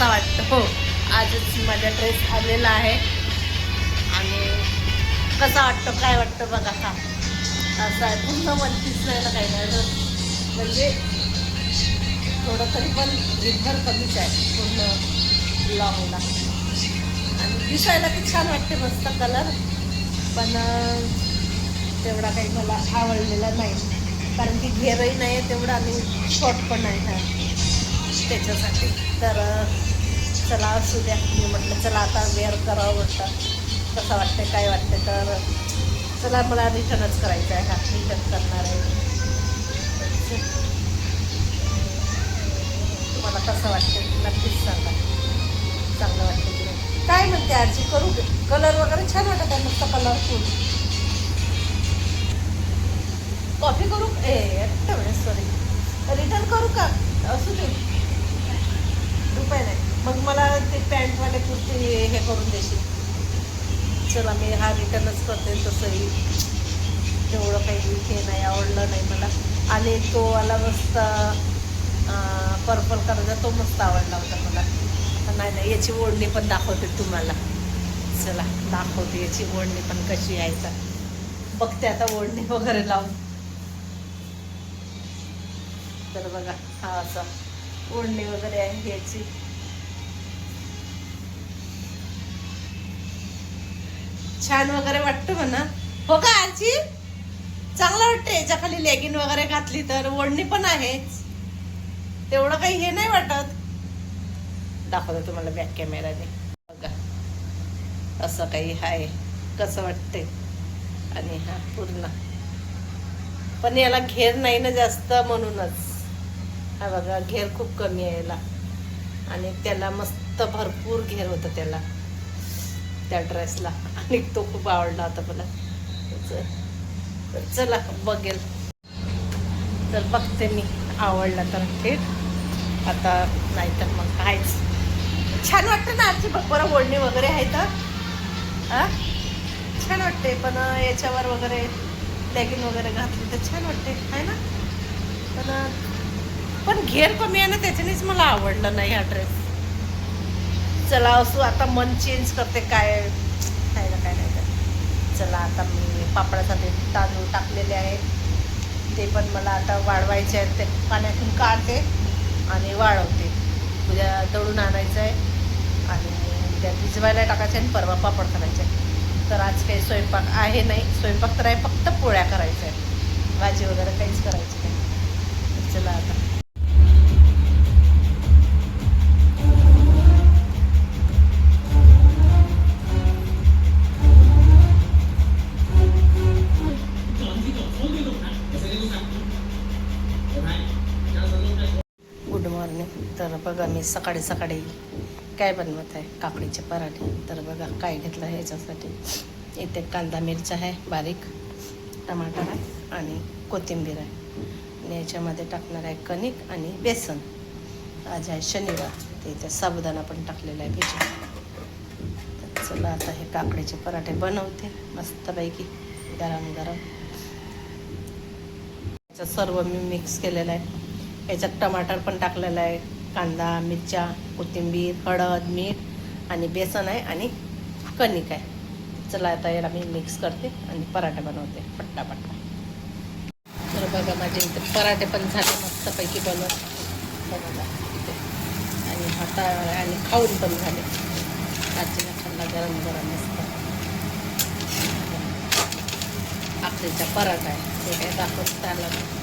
कसा वाटतं. हो, आजच माझा ड्रेस आलेला आहे आणि कसा वाटतं काय वाटतं बघा. हा असा आहे पूर्ण वन पीस नाही ना काही नाही, म्हणजे थोडं तरी पण विभर कमीच आहे पूर्ण लॉंगला. आणि दिसायला तर छान वाटते मस्त कलर, पण तेवढा काही मला आवडलेला नाही, कारण की घेरही नाही आहे तेवढा आणि शॉर्ट पण नाही आहे त्याच्यासाठी. तर चला असू द्या, मी म्हटलं चला आता वेअर करावं म्हटलं कसं वाटते काय वाटते. तर चला मला रिटर्नच करायचं आहे. हा रिटर्न करणार आहे. तुम्हाला कसं वाटते नक्कीच सांगा, चांगलं वाटतं की नाही काय म्हणते आजी. करू कलर वगैरे छान वाटत आहे, मस्त कलरफुल. कॉफी करू सॉरी रिटर्न करू का असू दे रुपये नाही. मग मला ते पॅन्टवाले कुर्ती हे करून देशील. चला मी हा रिटर्नच करते. तसंही तेवढं काही हे नाही आवडलं नाही मला. आणि तो वाला मस्त पर्पल कलरचा तो मस्त आवडला होता मला. नाही नाही, याची ओढणी पण दाखवते तुम्हाला. चला दाखवते याची ओढणी पण कशी यायचा. बघते आता ओढणी वगैरे लावून. तर बघा हा असा ओढणी वगैरे आहे याची. छान वगैरे वाटतं म्हणा. हो का आजी, चांगलं वाटतं याच्या खाली लेगिन वगैरे घातली तर. ओढणी पण आहेच, तेवढं काही हे नाही वाटत. दाखवतो तुम्हाला बॅक कॅमेराने. बघा असं काही आहे, कसं वाटते. आणि हा पूर्ण पण याला घेर नाही ना जास्त म्हणूनच. हा बघा घेर खूप कमी आहे याला, आणि त्याला मस्त भरपूर घेर होतं त्याला त्या ड्रेसला, आणि तो खूप आवडला होता मला. चला बघेल तर बघते मी, आवडला तर ठीक, आता नाही तर मग कायच. छान वाटतं ना आजची बरं ओढणी वगैरे आहे तर छान वाटते. पण याच्यावर वगैरे लेगिन वगैरे घातली तर छान वाटते आहे ना. पण घेर कमी आहे ना, त्याच्यानेच मला आवडलं नाही हा ड्रेस. चला असू, आता मन चेंज करते काय आहे ना काय नाही तर. चला आता मी पापडासाठी तांदूळ टाकलेले आहेत, ते पण मला आता वाळवायचे आहेत. ते पाण्यातून काढते आणि वाळवते. उद्या दळून आणायचं आहे आणि उद्या भिजवायला टाकायचं आहे आणि परवा पापड करायचे आहे. तर आज काही स्वयंपाक आहे नाही, स्वयंपाक तर आहे फक्त पोळ्या करायच्या आहे, भाजी वगैरे काहीच करायची नाही. चला आता गुड मॉर्निंग. तर बघा मी सकाळी सकाळी काय बनवत आहे, काकडीचे पराठे. तर बघा काय घेतलं आहे याच्यासाठी. इथे कांदा मिरच्या आहे बारीक, टमाटर आहे आणि कोथिंबीर आहे. आणि याच्यामध्ये टाकणार आहे कणिक आणि बेसन. आज आहे शनिवार, ते इथे साबुदाणा पण टाकलेला आहे भिजून. तर चला आता हे काकडीचे पराठे बनवते मस्तपैकी गरम गरम. याचं सर्व मी मिक्स केलेलं आहे. याच्यात टमाटर पण टाकलेलं आहे, कांदा मिरच्या कोथिंबीर हळद मीठ आणि बेसन आहे आणि कणिक आहे. चला आता याला मी मिक्स करते आणि पराठे बनवते पट्टा. तर बघा माझे इथे पराठे पण झाले मस्तपैकी बनवत बघा इथे. आणि हाता आणि खाऊन पण झाले. आजीला खाल्ला गरम गरम मस्त. आखरीचा पराठा आहे, ते काय दाखवत आलं.